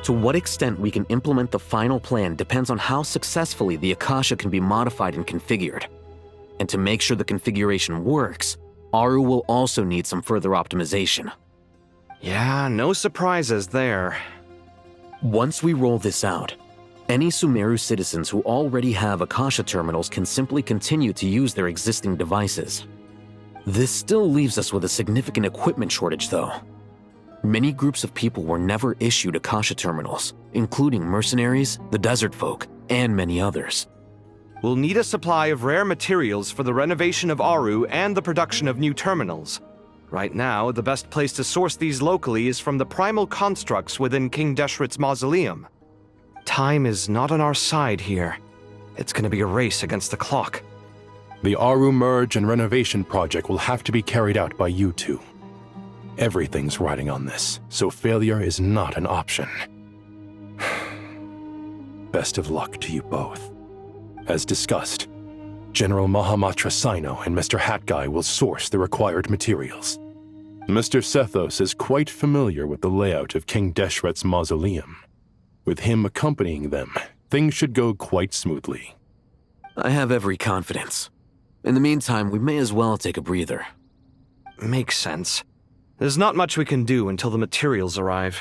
To what extent we can implement the final plan depends on how successfully the Akasha can be modified and configured. And to make sure the configuration works, Aru will also need some further optimization. Yeah, no surprises there. Once we roll this out, any Sumeru citizens who already have Akasha terminals can simply continue to use their existing devices. This still leaves us with a significant equipment shortage, though. Many groups of people were never issued Akasha terminals, including mercenaries, the desert folk, and many others. We'll need a supply of rare materials for the renovation of Aru and the production of new terminals. Right now, the best place to source these locally is from the primal constructs within King Deshret's mausoleum. Time is not on our side here. It's gonna be a race against the clock. The Aru merge and renovation project will have to be carried out by you two. Everything's riding on this, so failure is not an option. Best of luck to you both. As discussed, General Mahamatra Sino and Mr. Hat Guy will source the required materials. Mr. Sethos is quite familiar with the layout of King Deshret's mausoleum. With him accompanying them, things should go quite smoothly. I have every confidence. In the meantime, we may as well take a breather. Makes sense. There's not much we can do until the materials arrive.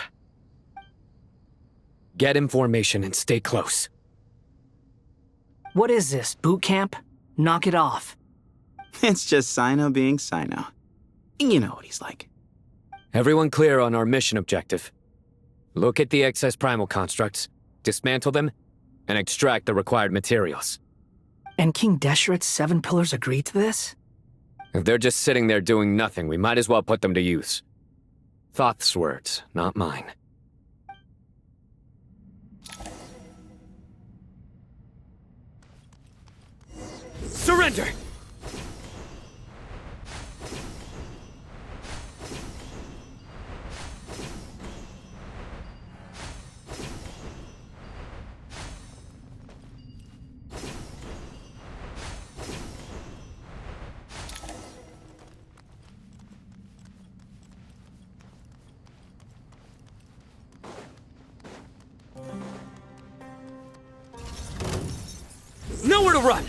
Get information and stay close. What is this, boot camp? Knock it off. It's just Sino being Sino. You know what he's like. Everyone clear on our mission objective. Look at the excess primal constructs, dismantle them, and extract the required materials. And King Deshret's 7 pillars agreed to this? If they're just sitting there doing nothing, we might as well put them to use. Thoth's words, not mine. Surrender! Nowhere to run!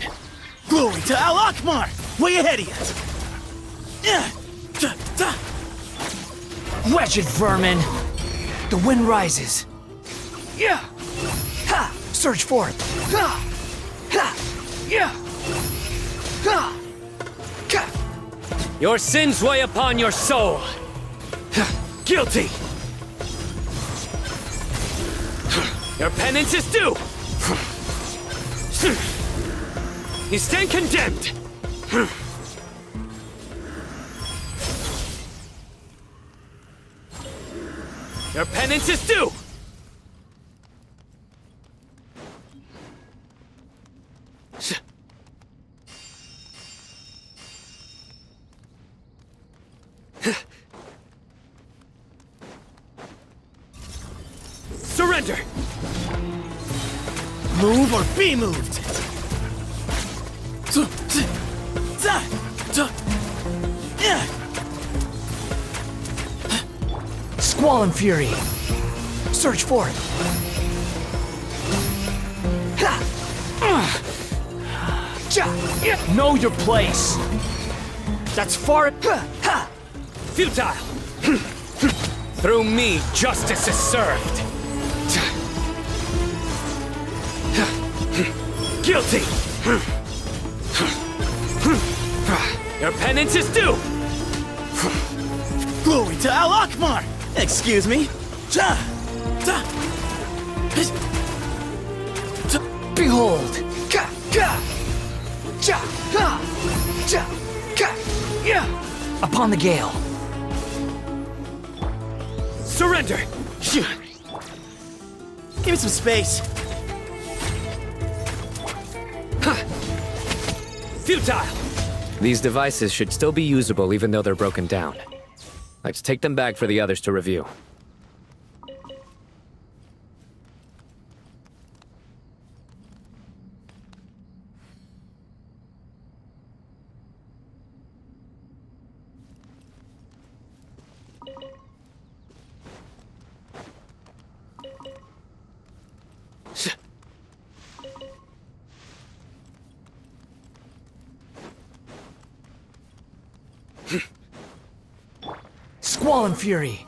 Glory to Al Akmar! Way ahead of you! Wretched vermin! The wind rises. Yeah! Ha! Search for it! Ha! Ha! Yeah! Ha! Ka! Your sins weigh upon your soul! Guilty! Your penance is due! You stand condemned! Your penance is due! Surrender! Move or be moved! Squall and Fury. Search for it. Know your place. That's far. Futile! Through me, justice is served. Guilty! Your penance is due! Glory to Al Akmar! Excuse me. Behold! Upon the gale. Surrender! Give me some space. Futile! These devices should still be usable even though they're broken down. Let's take them back for the others to review. Squall and Fury.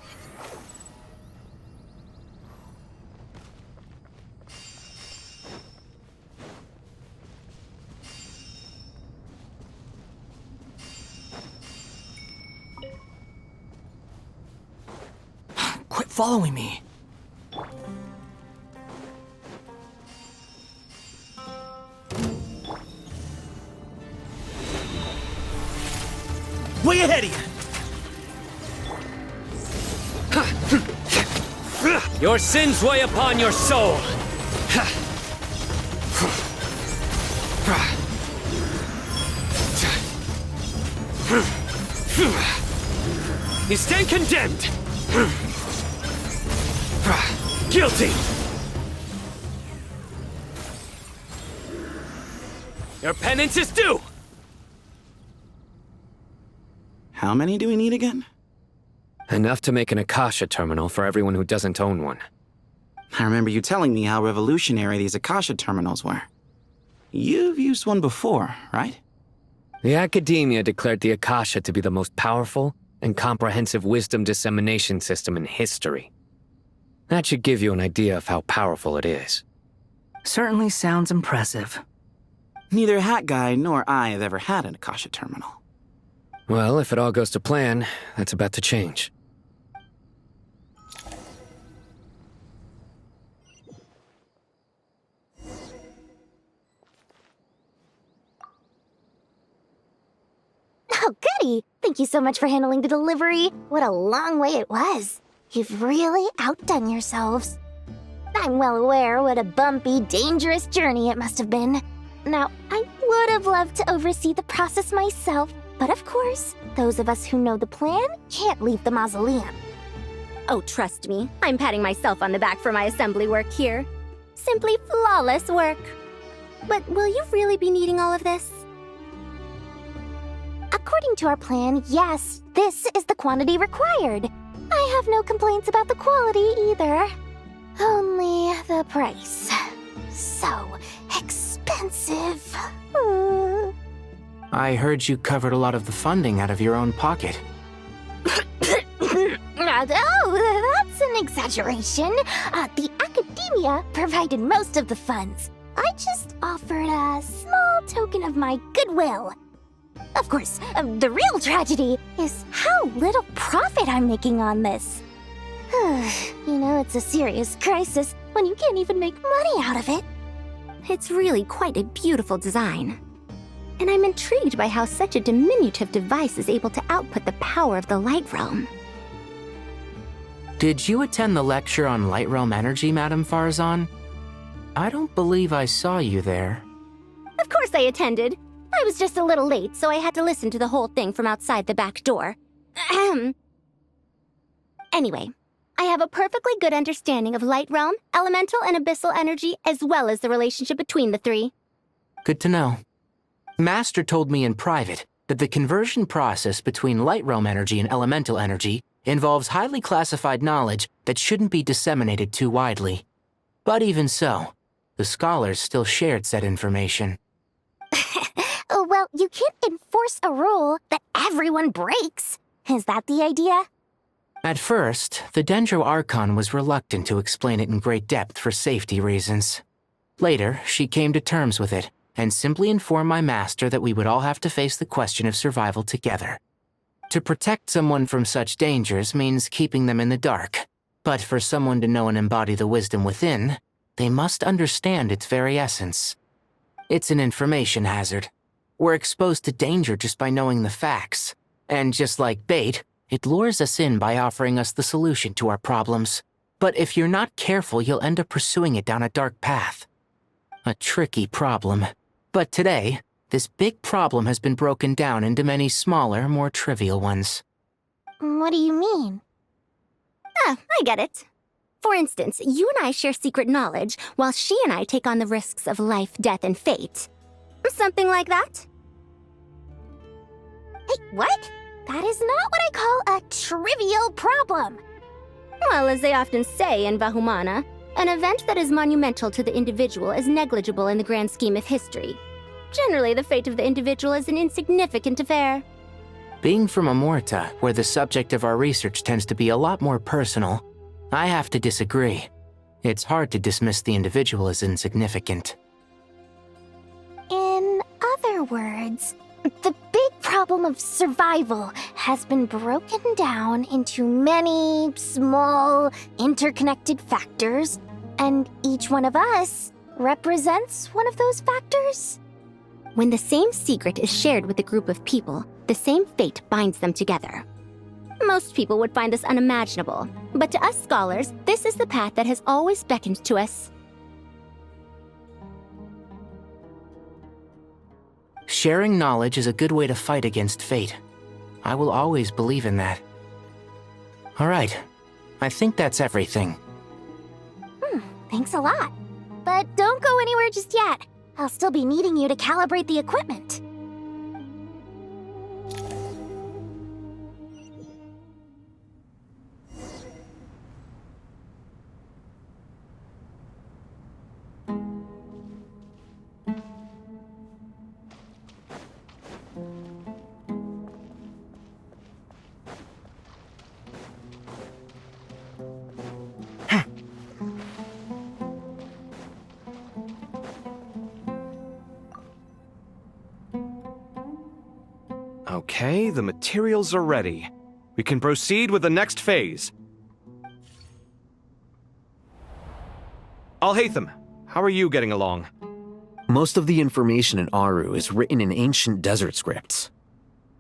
Quit following me. Way ahead of you! Your sins weigh upon your soul. You stand condemned. Guilty. Your penance is due. How many do we need again? Enough to make an Akasha terminal for everyone who doesn't own one. I remember you telling me how revolutionary these Akasha terminals were. You've used one before, right? The Academia declared the Akasha to be the most powerful and comprehensive wisdom dissemination system in history. That should give you an idea of how powerful it is. Certainly sounds impressive. Neither Hat Guy nor I have ever had an Akasha terminal. Well, if it all goes to plan, that's about to change. Oh, goody! Thank you so much for handling the delivery. What a long way it was. You've really outdone yourselves. I'm well aware what a bumpy, dangerous journey it must have been. Now, I would have loved to oversee the process myself, but of course, those of us who know the plan can't leave the mausoleum. Oh, trust me, I'm patting myself on the back for my assembly work here. Simply flawless work. But will you really be needing all of this? According to our plan, yes, this is the quantity required. I have no complaints about the quality either. Only the price. So expensive. I heard you covered a lot of the funding out of your own pocket. Oh, that's an exaggeration. The Academia provided most of the funds. I just offered a small token of my goodwill. Of course, the real tragedy is how little profit I'm making on this. You know, it's a serious crisis when you can't even make money out of it. It's really quite a beautiful design. And I'm intrigued by how such a diminutive device is able to output the power of the Light Realm. Did you attend the lecture on Light Realm energy, Madame Farzan? I don't believe I saw you there. Of course I attended. I was just a little late, so I had to listen to the whole thing from outside the back door. Ahem. Anyway, I have a perfectly good understanding of Light Realm, elemental and abyssal energy, as well as the relationship between the three. Good to know. Master told me in private that the conversion process between Light Realm energy and elemental energy involves highly classified knowledge that shouldn't be disseminated too widely. But even so, the scholars still shared said information. Well, you can't enforce a rule that everyone breaks. Is that the idea? At first, the Dendro Archon was reluctant to explain it in great depth for safety reasons. Later, she came to terms with it, and simply informed my master that we would all have to face the question of survival together. To protect someone from such dangers means keeping them in the dark, but for someone to know and embody the wisdom within, they must understand its very essence. It's an information hazard. We're exposed to danger just by knowing the facts, and just like bait, it lures us in by offering us the solution to our problems. But if you're not careful, you'll end up pursuing it down a dark path. A tricky problem. But today, this big problem has been broken down into many smaller, more trivial ones. What do you mean? I get it. For instance, you and I share secret knowledge, while she and I take on the risks of life, death, and fate. Something like that? Hey, what? That is not what I call a trivial problem. Well, as they often say in Vahumana, an event that is monumental to the individual is negligible in the grand scheme of history. Generally, the fate of the individual is an insignificant affair. Being from Amorta, where the subject of our research tends to be a lot more personal, I have to disagree. It's hard to dismiss the individual as insignificant. In other words, the big problem of survival has been broken down into many small, interconnected factors, and each one of us represents one of those factors? When the same secret is shared with a group of people, the same fate binds them together. Most people would find this unimaginable, but to us scholars, this is the path that has always beckoned to us. Sharing knowledge is a good way to fight against fate. I will always believe in that. All right, I think that's everything. Thanks a lot. But don't go anywhere just yet. I'll still be needing you to calibrate the equipment. Okay, the materials are ready. We can proceed with the next phase. Alhaitham, how are you getting along? Most of the information in Aru is written in ancient desert scripts.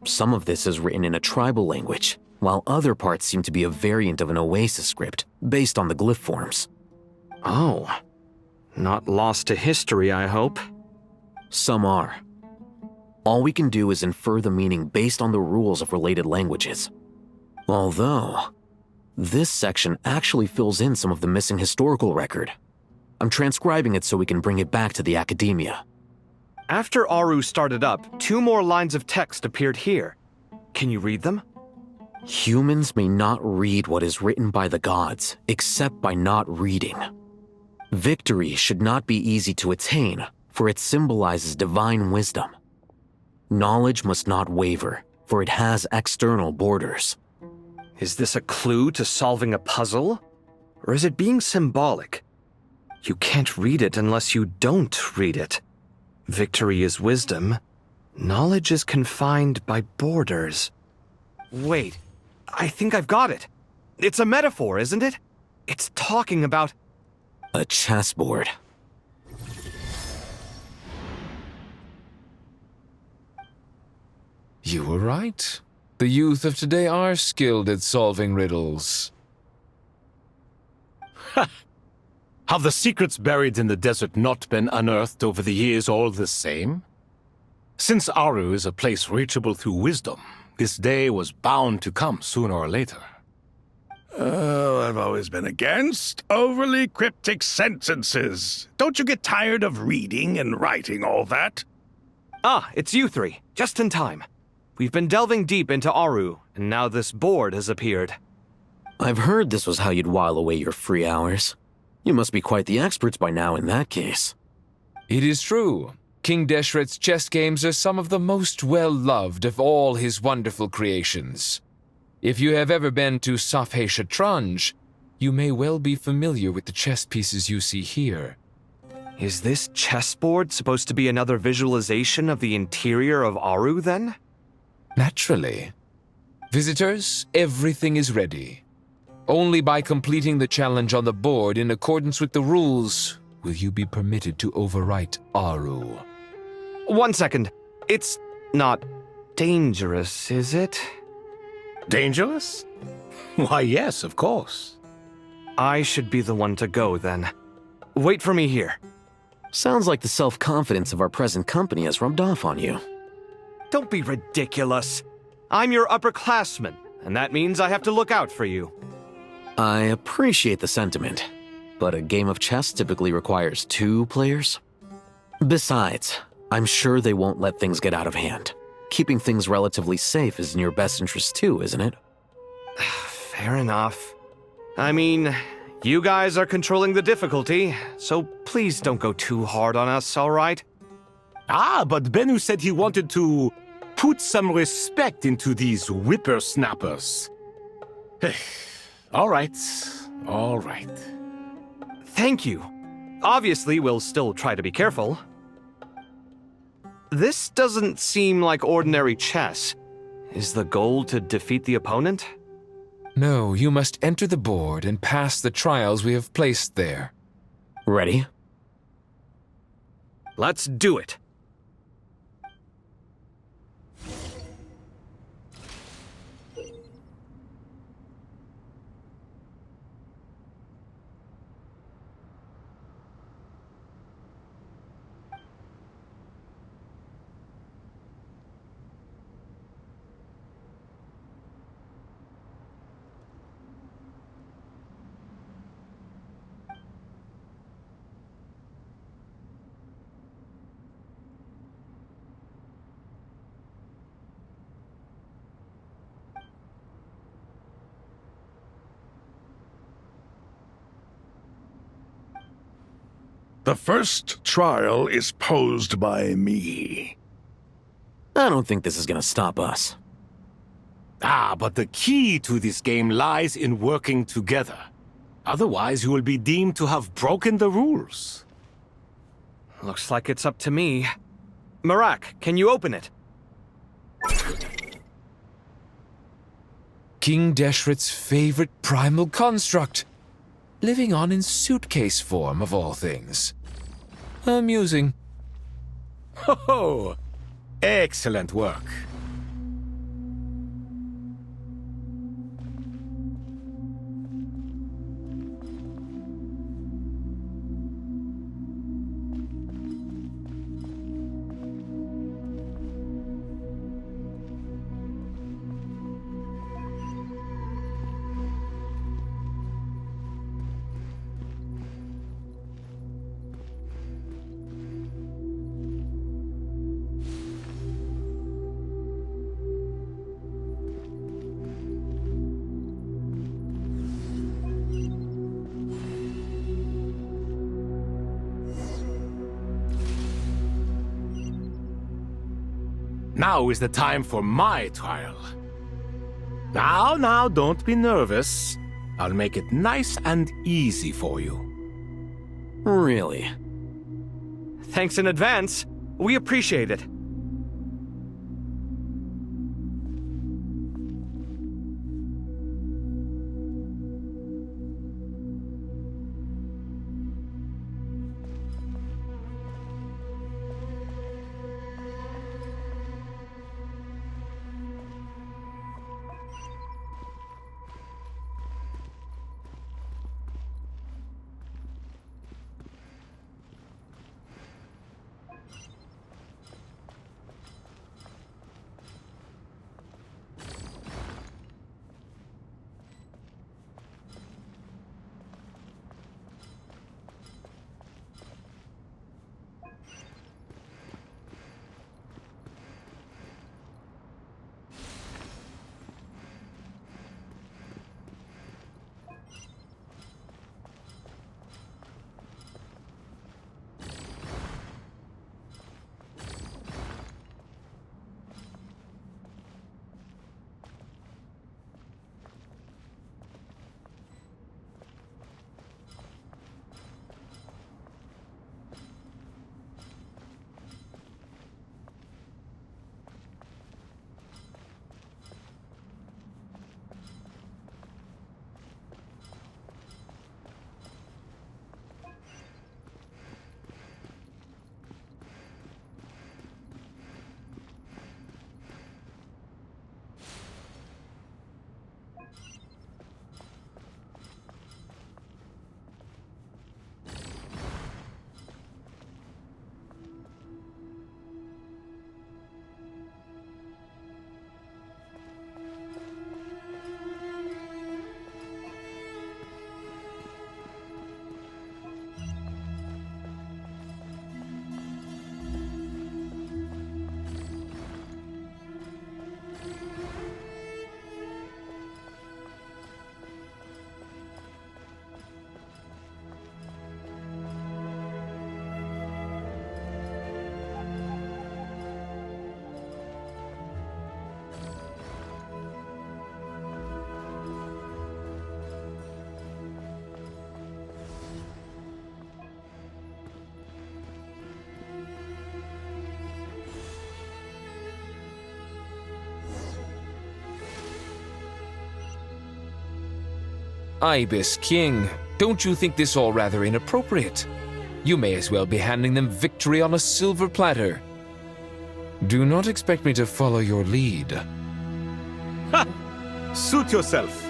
Some of this is written in a tribal language, while other parts seem to be a variant of an Oasis script, based on the glyph forms. Oh. Not lost to history, I hope. Some are. All we can do is infer the meaning based on the rules of related languages. Although, this section actually fills in some of the missing historical record. I'm transcribing it so we can bring it back to the academia. After Aru started up, 2 more lines of text appeared here. Can you read them? Humans may not read what is written by the gods, except by not reading. Victory should not be easy to attain, for it symbolizes divine wisdom. Knowledge must not waver, for it has external borders. Is this a clue to solving a puzzle? Or is it being symbolic? You can't read it unless you don't read it. Victory is wisdom. Knowledge is confined by borders. Wait, I think I've got it. It's a metaphor, isn't it? It's talking about... A chessboard. You were right. The youth of today are skilled at solving riddles. Have the secrets buried in the desert not been unearthed over the years all the same? Since Aru is a place reachable through wisdom, this day was bound to come sooner or later. Oh, I've always been against overly cryptic sentences. Don't you get tired of reading and writing all that? Ah, it's you 3. Just in time. We've been delving deep into Aru, and now this board has appeared. I've heard this was how you'd while away your free hours. You must be quite the experts by now in that case. It is true. King Deshret's chess games are some of the most well-loved of all his wonderful creations. If you have ever been to Safhe Shatranj, you may well be familiar with the chess pieces you see here. Is this chessboard supposed to be another visualization of the interior of Aru, then? Naturally. Visitors, everything is ready. Only by completing the challenge on the board in accordance with the rules will you be permitted to overwrite Aru. 1 second. It's not dangerous, is it? Dangerous? Why, yes, of course. I should be the one to go, then. Wait for me here. Sounds like the self-confidence of our present company has rubbed off on you. Don't be ridiculous. I'm your upperclassman, and that means I have to look out for you. I appreciate the sentiment, but a game of chess typically requires 2 players. Besides, I'm sure they won't let things get out of hand. Keeping things relatively safe is in your best interest too, isn't it? Fair enough. I mean, you guys are controlling the difficulty, so please don't go too hard on us, all right? Ah, but Bennu said he wanted to Put some respect into these whippersnappers. All right. All right. Thank you. Obviously, we'll still try to be careful. This doesn't seem like ordinary chess. Is the goal to defeat the opponent? No, you must enter the board and pass the trials we have placed there. Ready? Let's do it. The first trial is posed by me. I don't think this is gonna stop us. But the key to this game lies in working together. Otherwise, you will be deemed to have broken the rules. Looks like it's up to me. Marak, can you open it? King Deshret's favorite primal construct. Living on in suitcase form, of all things. Amusing. Ho! Excellent work. Now is the time for my trial. Now, don't be nervous. I'll make it nice and easy for you. Really? Thanks in advance. We appreciate it. Ibis King, don't you think this all rather inappropriate? You may as well be handing them victory on a silver platter. Do not expect me to follow your lead. Ha! Suit yourself.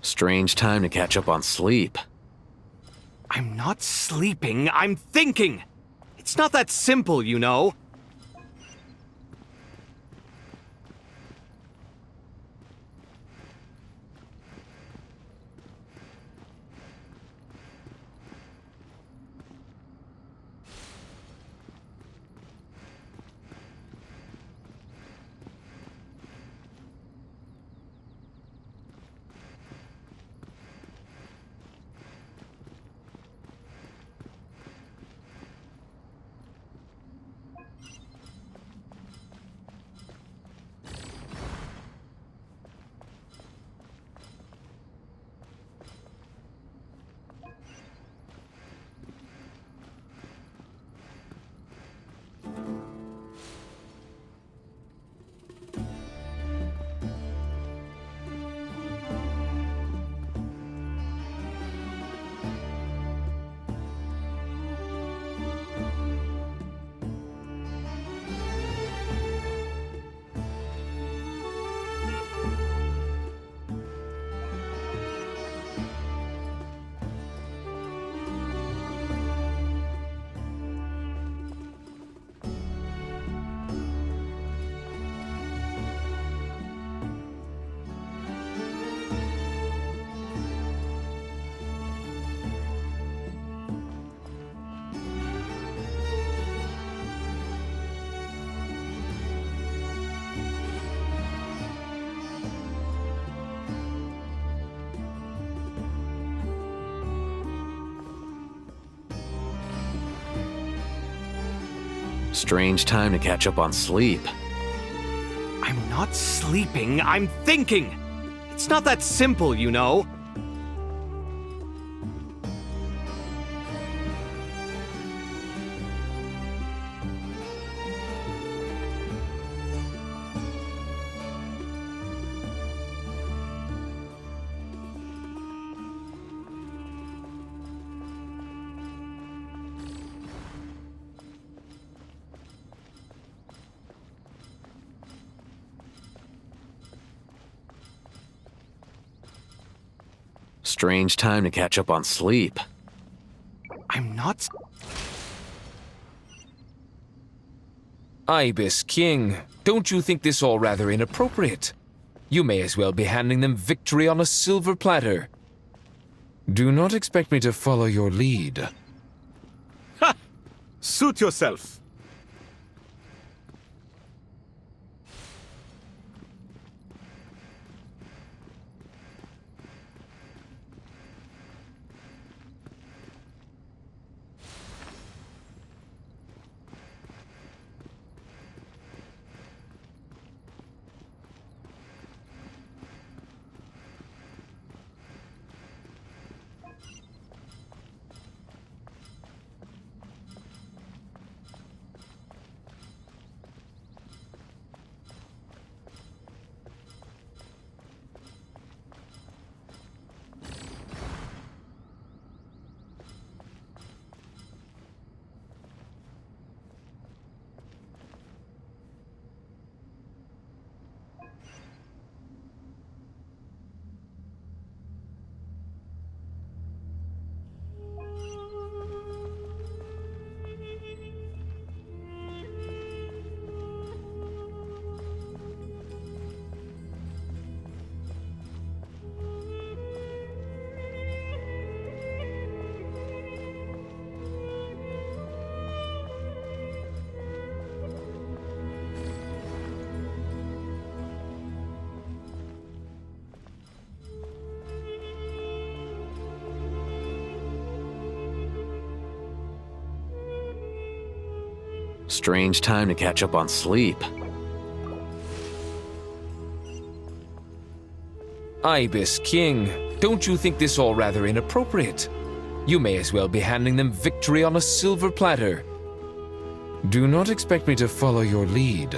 Strange time to catch up on sleep. I'm not sleeping, I'm thinking! It's not that simple, you know. Strange time to catch up on sleep. I'm not sleeping, I'm thinking! It's not that simple, you know. Strange time to catch up on sleep. I'm not... Ibis King, don't you think this all rather inappropriate? You may as well be handing them victory on a silver platter. Do not expect me to follow your lead. Ha! Suit yourself. Strange time to catch up on sleep. Ibis King, don't you think this all rather inappropriate? You may as well be handing them victory on a silver platter. Do not expect me to follow your lead.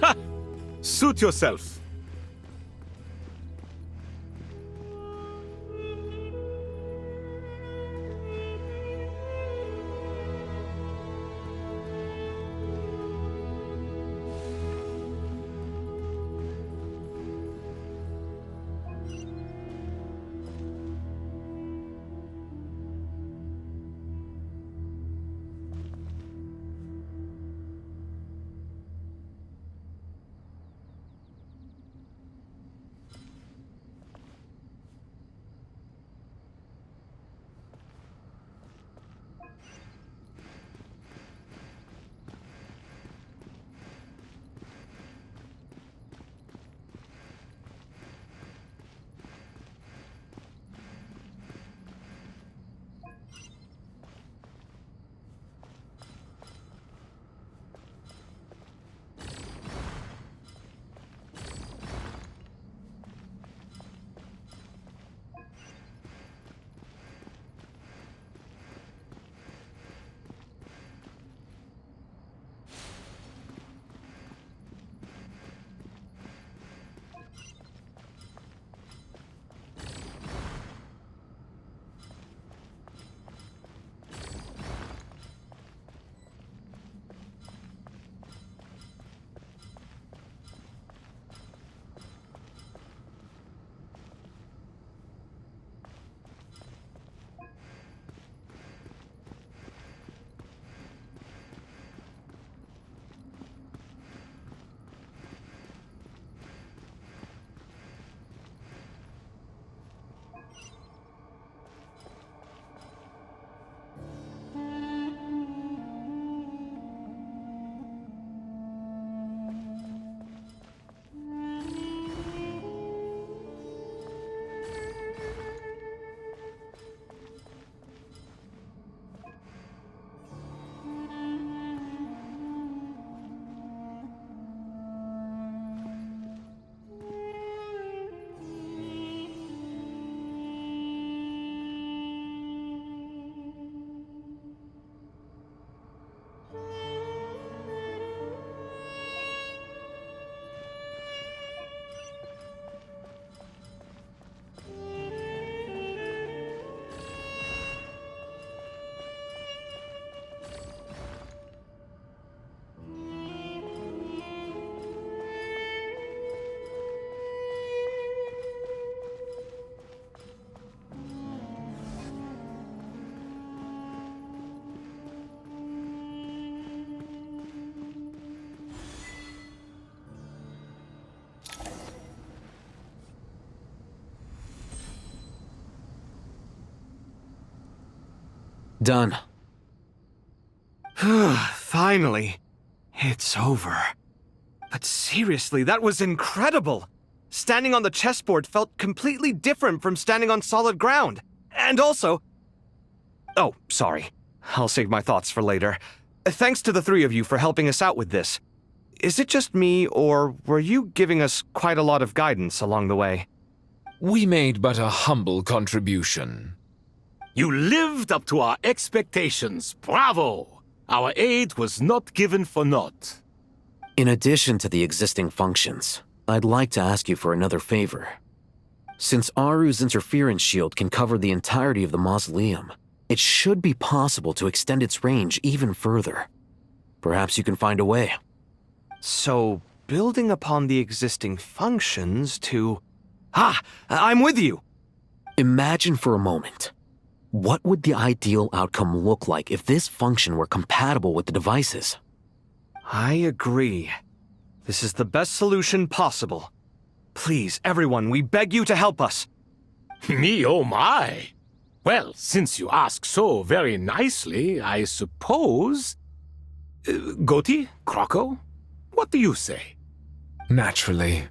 Ha! Suit yourself. Done. Finally. It's over. But seriously, that was incredible! Standing on the chessboard felt completely different from standing on solid ground. And also... Oh, sorry. I'll save my thoughts for later. Thanks to the three of you for helping us out with this. Is it just me, or were you giving us quite a lot of guidance along the way? We made but a humble contribution. You lived up to our expectations. Bravo! Our aid was not given for naught. In addition to the existing functions, I'd like to ask you for another favor. Since Aru's interference shield can cover the entirety of the mausoleum, it should be possible to extend its range even further. Perhaps you can find a way. So, building upon the existing functions to... Ah! I'm with you! Imagine for a moment. What would the ideal outcome look like if this function were compatible with the devices? I agree. This is the best solution possible. Please, everyone, we beg you to help us. Me, oh my! Well, since you ask so very nicely, I suppose... Goti? Croco? What do you say? Naturally.